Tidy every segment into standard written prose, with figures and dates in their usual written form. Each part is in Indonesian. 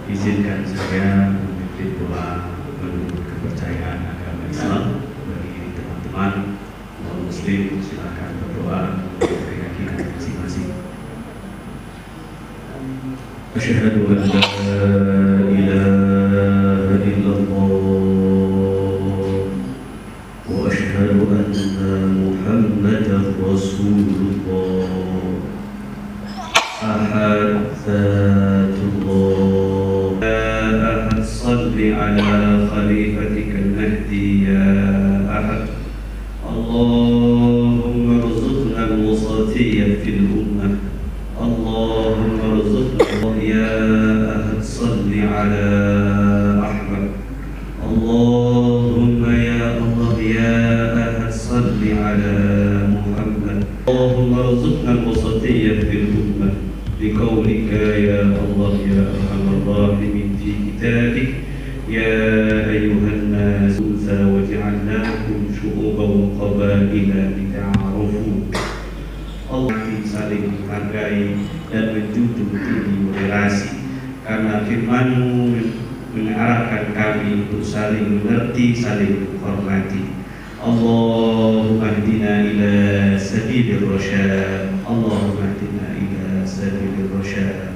Izinkan saya memimpin doa menurut kepercayaan agama Islam bagi teman-teman non-muslim. Silakan berdoa menurut keyakinan masing-masing. Asyhadu an la ilaha illallah wa asyhadu anna Muhammadar Rasulullah. أحد ذات الله يا أحد صل على خليفتك المهدي يا أحد اللهم ارزقنا الوسطية في الأمة اللهم ارزقنا يا أحد صل على أحمد اللهم يا الله يا أحد صل على محمد اللهم ارزقنا الوسطية في الأمة بقولك يا الله يا أرحم الراحمين في كتابك يا أيها الناس وجعلناكم شعوبا وقبائل لتعارفوا Allah saling menghargai dan menjunjung tinggi moderasi karena firman-Mu mengarahkan kami untuk saling mengerti, saling menghormati. Allahumma hdina ila sabilir rasyad Allahumma hdina ila sabilir rasyad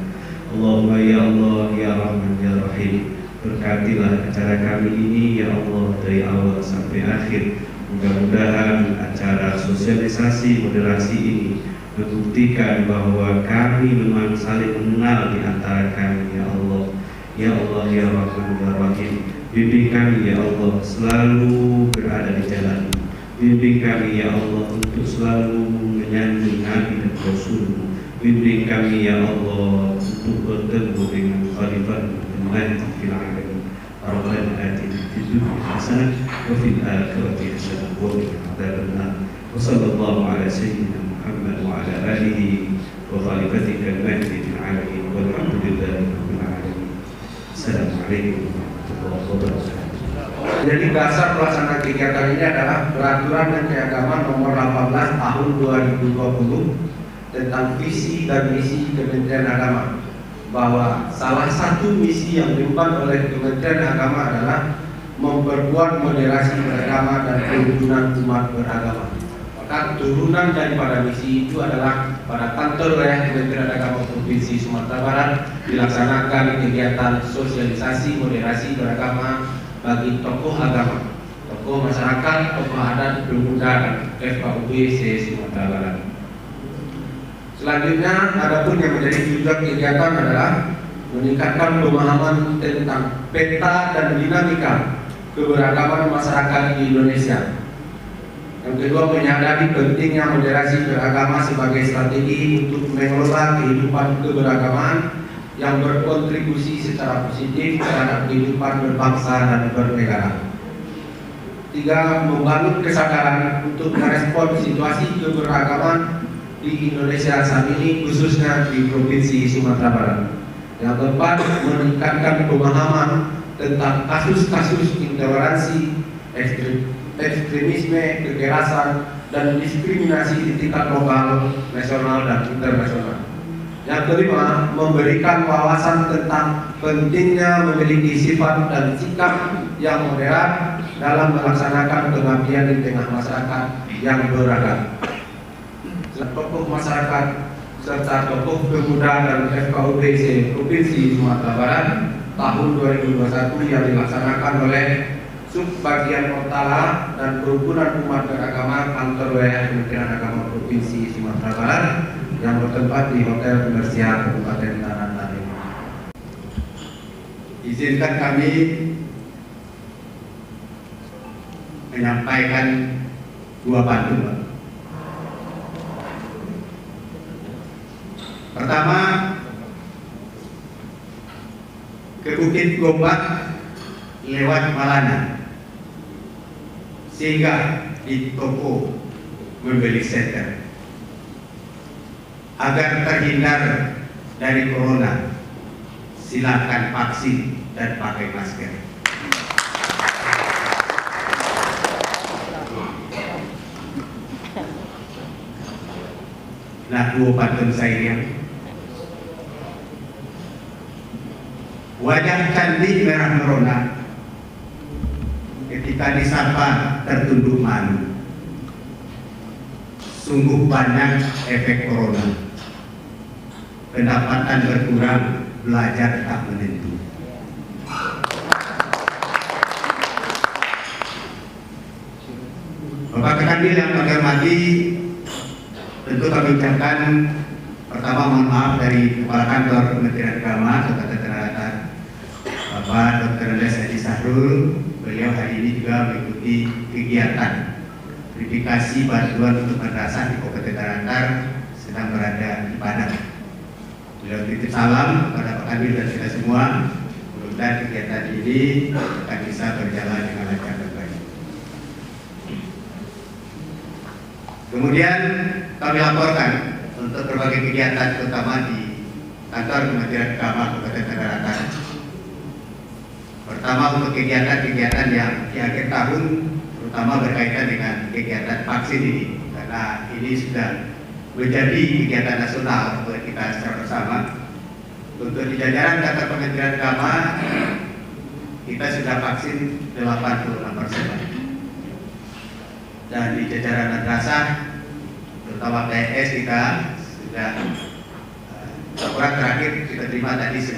Allahumma ya Allah ya Rahman ya Rahim, berkatilah acara kami ini ya Allah dari awal sampai akhir. Mudah-mudahan acara sosialisasi moderasi ini membuktikan bahwa kami memang saling mengenal di antara kami ya Allah. Ya Allah ya Rahman ya Rahim, bimbing kami ya Allah selalu berada di jalan. Bimbing kami ya Allah untuk selalu menyanjung Nabi dan Rasul-Mu. Bimbing kami ya Allah untuk bertemu dengan Khalifah dan Mahdi fil alamin. Rabbana atina fid dunya hasanah wa fil akhirati hasanah wa qina adzabannar. Wa sallallahu ala sayyidina Muhammad wa ala alihi wa khalifatika al-mahdi fil alamin walhamdulillahi rabbil alamin. Assalamualaikum warahmatullahi wabarakatuh. Jadi dasar pelaksanaan kegiatan ini adalah Peraturan Menteri Agama Nomor 18 Tahun 2020 tentang visi dan misi Kementerian Agama, bahwa salah satu misi yang diemban oleh Kementerian Agama adalah memperkuat moderasi beragama dan kerukunan umat beragama. Maka turunan daripada misi itu adalah pada kantor wilayah Kementerian Agama Provinsi Sumatera Barat dilaksanakan kegiatan sosialisasi moderasi beragama bagi tokoh agama, tokoh masyarakat, tokoh adat, pemuda dan FKUB se-Sumatera Barat. Selanjutnya, adapun yang menjadi tujuan kegiatan adalah meningkatkan pemahaman tentang peta dan dinamika keberagaman masyarakat di Indonesia. Yang kedua, menyadari pentingnya moderasi beragama sebagai strategi untuk mengelola kehidupan keberagaman yang berkontribusi secara positif terhadap kehidupan berbangsa dan bernegara. Tiga, membangun kesadaran untuk merespon situasi keberagaman di Indonesia saat ini, khususnya di Provinsi Sumatera Barat. Yang keempat, meningkatkan pemahaman tentang kasus-kasus intoleransi, ekstremisme, kekerasan, dan diskriminasi di tingkat lokal, nasional, dan internasional. Yang kelima, memberikan wawasan tentang pentingnya memiliki sifat dan sikap yang moderat dalam melaksanakan pengabdian di tengah masyarakat yang beragam. Tokoh masyarakat serta tokoh pemuda dan FKUB Provinsi Sumatera Barat tahun 2021 yang dilaksanakan oleh Subbagian Kotala dan Kerukunan Umat Beragama Kantor Wilayah Kementerian Agama Provinsi Sumatera Barat yang bertempat di Hotel Komersial Kabupaten Tarantarima. Izinkan kami menyampaikan dua pantun. Pertama, ke Bukit Gombak lewat Malana, sehingga di toko membeli senter agar terhindar dari corona. Silakan vaksin dan pakai masker. Nah, dua pantun saya yang wajah cantik merah merona ketika disapa tertunduk malu. Sungguh banyak efek corona. Pendapatan berkurang, belajar tak menentu. Bapak Kadil yang kami hormati, tentu kami ucapkan Pertama, mohon maaf dari Kepala Kantor Kementerian Agama Kabupaten Tanah Datar, Bapak Dr. Andes Haji Sahrul. Beliau hari ini juga mengikuti kegiatan verifikasi bantuan untuk madrasah di Kabupaten Tanah Datar sedang berada di Padang. Beliau titip salam kepada Pak Kanwil dan kita semua. Mudah-mudahan kegiatan ini akan bisa berjalan dengan lancar dan baik. Kemudian kami laporkan untuk berbagai kegiatan, terutama di kantor Kementerian Agama Kabupaten Tanah Datar. Pertama, untuk kegiatan-kegiatan yang di akhir tahun, terutama berkaitan dengan kegiatan vaksin ini, karena ini sudah menjadi kegiatan nasional buat kita secara bersama. Untuk di jajaran kantor Kementerian Agama, kita sudah vaksin 86%. Dan di jajaran madrasah, terutama PNS, kita sudah laporan terakhir kita terima tadi 94%.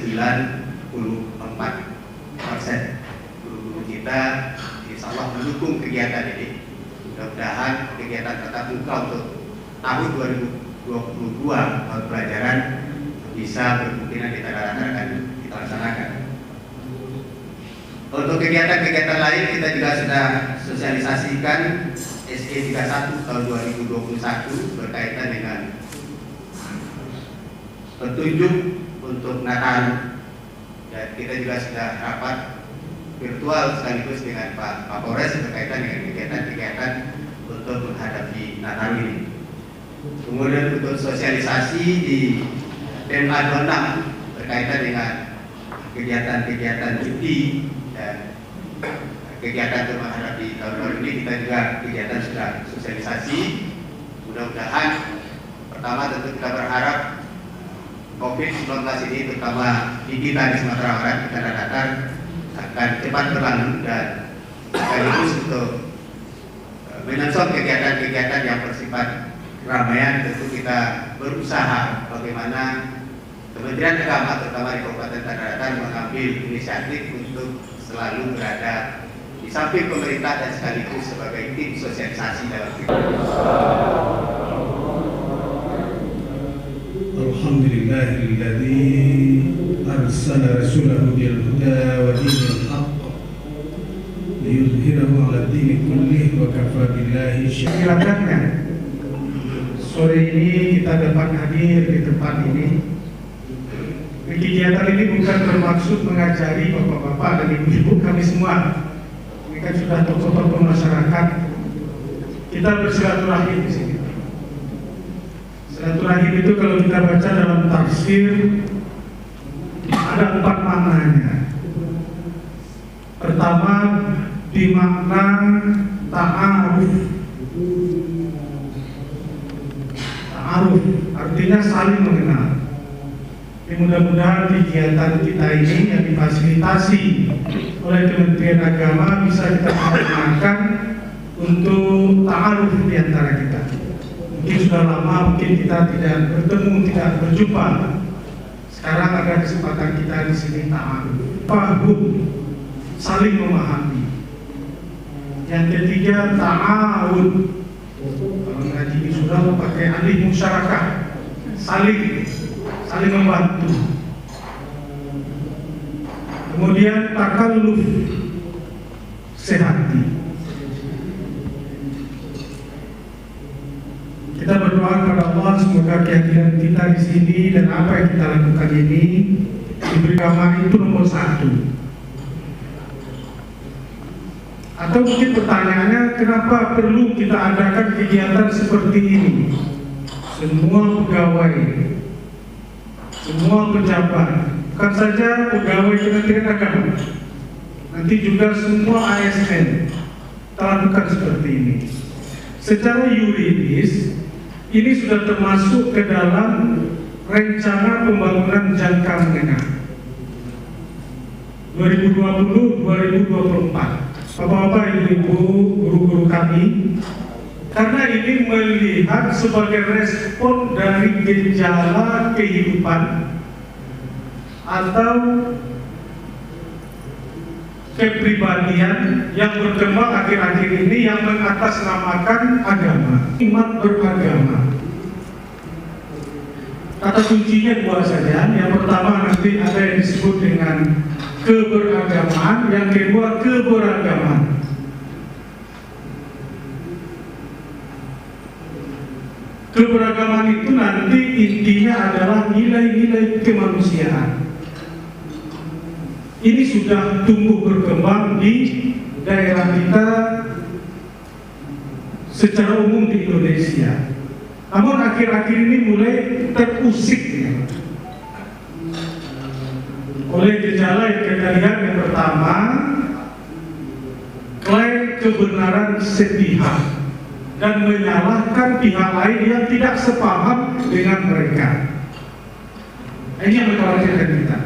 Guru-guru kita insya Allah mendukung kegiatan ini. Mudah-mudahan kegiatan tatap muka untuk tahun 2022 tahun pelajaran bisa berkemungkinan kita akan kita laksanakan. Untuk kegiatan-kegiatan lain kita juga sudah sosialisasikan SE 31 tahun 2021 berkaitan dengan petunjuk untuk Natal. Dan kita juga sudah rapat virtual sekaligus dengan Pak Kapolres berkaitan dengan kegiatan-kegiatan untuk menghadapi Natal ini. Kemudian untuk sosialisasi di Denma 26 berkaitan dengan kegiatan-kegiatan cuti dan kegiatan untuk menghadapi tahun baru ini, kita juga kegiatan sudah sosialisasi. Mudah-mudahan pertama tentu kita berharap COVID-19 ini, terutama di kita di Sumatera Barat, di Tanah Datar, akan cepat berlalu dan sekaligus untuk menyongsong kegiatan-kegiatan yang bersifat keramaian. Tentu kita berusaha bagaimana Kementerian Agama, terutama di Kabupaten Tanah Datar, mengambil inisiatif untuk selalu berada di samping pemerintah dan sekaligus sebagai tim sosialisasi dalam Alhamdulillahilladzi arsala rasulahu bil huda wa dinil haqq liyudhhirahu 'ala ad-dini kullih wa kafa billahi syahida. Sore ini kita dapat hadir di tempat ini. Kegiatan ini bukan bermaksud mengajari bapak-bapak dan ibu-ibu kami semua. Ini kan sudah tokoh-tokoh masyarakat. Kita bersilaturahim di sini. Silaturahim itu kalau kita baca dalam tafsir ada 4 maknanya. Pertama, di makna ta'aruf. Ta'aruf artinya saling mengenal. Mudah-mudahan kegiatan kita ini yang difasilitasi oleh Kementerian Agama bisa kita gunakan untuk ta'aruf di antara kita. Mungkin sudah lama, mungkin kita tidak bertemu, tidak berjumpa. Sekarang ada kesempatan kita di sini ta'aruf, paham, saling memahami. Yang ketiga, ta'awun. Kalau ngaji ini sudah pakai alih musyarakah, saling membantu. Kemudian takalluf, sehati. Kita berdoa kepada Allah semoga kehadiran kita di sini dan apa yang kita lakukan ini diberi agama itu nomor 1. Atau mungkin pertanyaannya, kenapa perlu kita adakan kegiatan seperti ini? Semua pegawai, semua pejabat, bukan saja pegawai Kementerian Agama, nanti juga semua ASN kita lakukan seperti ini. Secara yuridis, ini sudah termasuk ke dalam rencana pembangunan jangka menengah 2020-2024. Bapak-bapak, ibu-ibu, guru-guru kami, karena ini melihat sebagai respon dari gejala kehidupan atau kepribadian yang berkembang akhir-akhir ini yang mengatasnamakan agama, iman beragama. kata kuncinya dua saja. Yang pertama nanti ada yang disebut dengan keberagaman, yang kedua keberagaman. Keberagaman itu nanti intinya adalah nilai-nilai kemanusiaan. Ini sudah tumbuh berkembang di daerah kita secara umum di Indonesia. Namun akhir-akhir ini mulai terusik ya, oleh gejala yang kita lihat. Yang pertama, klaim kebenaran sepihak dan menyalahkan pihak lain yang tidak sepaham dengan mereka. Ini yang mengkhawatirkan kita.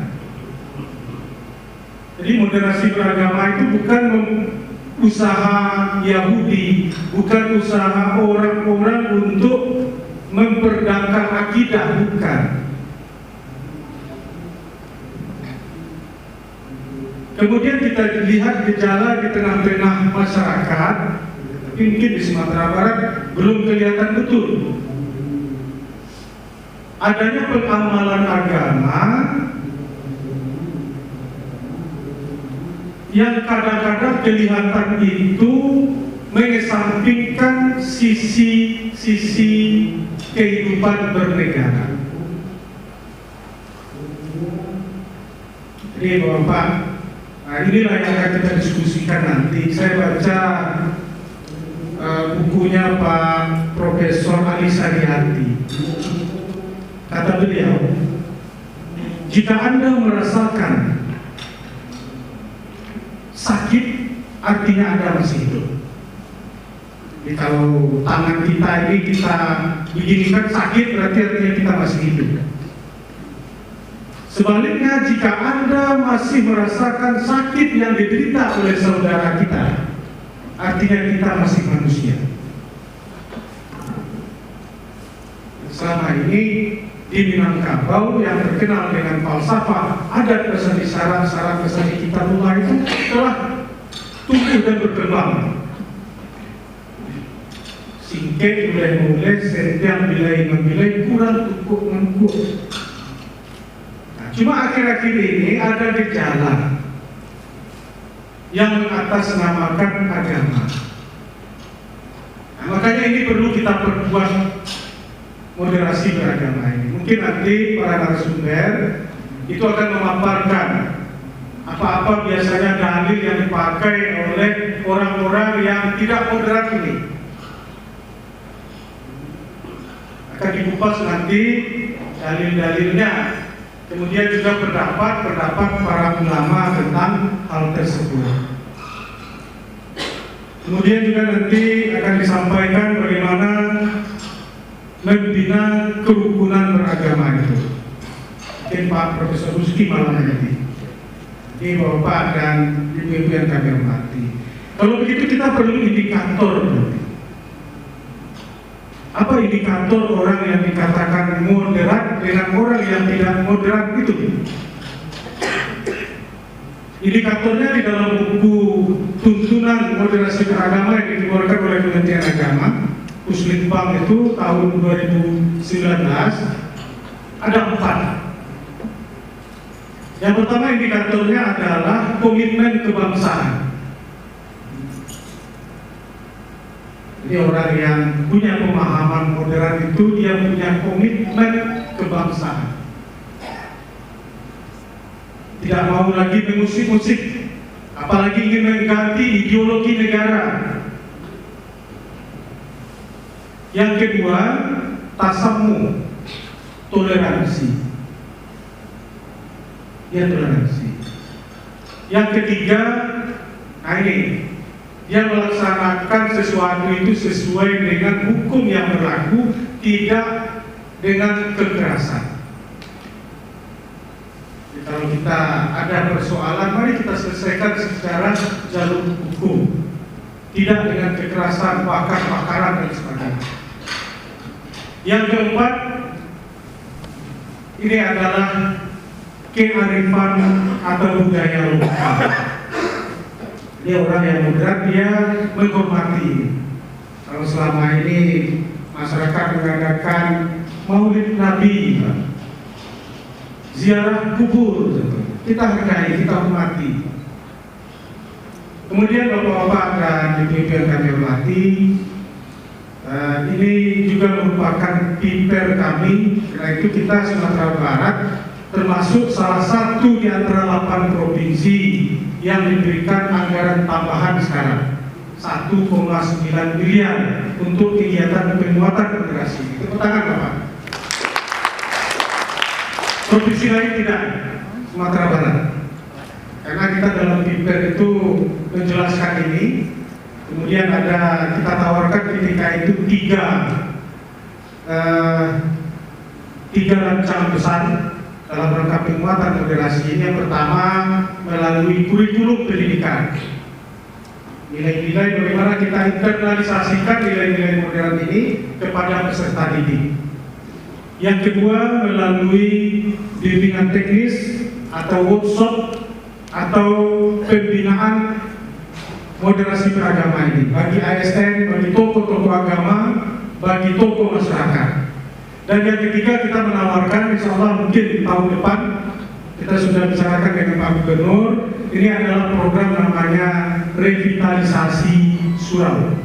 Jadi moderasi beragama itu bukan usaha Yahudi, bukan usaha orang-orang untuk memperdagangkan akidah, bukan. Kemudian kita lihat gejala di tengah-tengah masyarakat, mungkin di Sumatera Barat belum kelihatan betul. Adanya pengamalan agama yang kadang-kadang kelihatan itu mengesampingkan sisi kehidupan bernegara. Jadi Bapak, inilah yang akan kita diskusikan nanti. Saya baca bukunya Pak Profesor Ali Sariati. Kata beliau, jika Anda merasakan sakit, artinya Anda masih hidup. Jadi kalau tangan kita ini kita beginikan sakit, berarti artinya kita masih hidup. Sebaliknya, jika Anda masih merasakan sakit yang diderita oleh saudara kita, artinya kita masih manusia. Selama ini di Minangkabau yang terkenal dengan falsafah adat pesani syarat pesani kitabullah itu telah tumbuh dan berkembang. Singket mulai setiap bilai kurang tukuk mengkuk. Nah, cuma akhir-akhir ini ada gejala yang mengatasnamakan agama. Nah, makanya ini perlu kita perbuat moderasi beragama ini. Mungkin nanti para narasumber itu akan memaparkan apa-apa biasanya dalil yang dipakai oleh orang-orang yang tidak moderat ini. Akan dikupas nanti dalil-dalilnya. Kemudian juga pendapat para ulama tentang hal tersebut. Kemudian juga nanti akan disampaikan bagaimana membina kerukunan beragama itu. Mungkin Pak Profesor Ruski malam ini. Ini Bapak dan Ibu-ibu yang kami hormati. Kalau begitu kita perlu indikator. Apa indikator orang yang dikatakan moderat dengan orang yang tidak moderat itu? Indikatornya di dalam buku tuntunan moderasi beragama yang dikeluarkan oleh Kementerian Agama, Puslitbang itu tahun 2019, ada 4. Yang pertama indikatornya adalah komitmen kebangsaan. Jadi orang yang punya pemahaman moderat itu dia punya komitmen kebangsaan. Tidak mau lagi mengusik-usik, apalagi ingin mengganti ideologi negara. Yang kedua, tasamu, toleransi. Dia toleransi. Yang ketiga, dia melaksanakan sesuatu itu sesuai dengan hukum yang berlaku, tidak dengan kekerasan. Jadi, kalau kita ada persoalan, mari kita selesaikan secara jalur hukum, tidak dengan kekerasan, bakar-bakaran dan sebagainya. Yang keempat, ini adalah kearifan atau budaya lokal. Dia orang yang moderat, dia menghormati. Kalau selama ini masyarakat mengadakan Maulid Nabi, ziarah kubur, kita hargai, kita hormati. Kemudian Bapak-bapak dan Ibu-ibu yang kami hormati, ini juga merupakan piper kami, karena itu kita Sumatera Barat termasuk salah satu di antara 8 provinsi yang diberikan anggaran tambahan sekarang 1,9 miliar untuk kegiatan penguatan moderasi. Tepuk tangan Bapak. Provinsi lain tidak, Sumatera Barat. Karena kita dalam piper itu menjelaskan ini. Kemudian ada kita tawarkan ketika itu tiga rancangan besar dalam rangka penguatan moderasi ini. Yang pertama melalui kurikulum pendidikan, nilai-nilai bagaimana kita internalisasikan nilai-nilai modern ini kepada peserta didik. Yang kedua melalui bimbingan teknis atau workshop atau pembinaan moderasi beragama ini bagi ASN, bagi tokoh-tokoh agama, bagi tokoh masyarakat. Dan yang ketiga kita menawarkan, insya Allah mungkin tahun depan kita sudah bicarakan dengan Pak Gubernur, ini adalah program namanya revitalisasi surau.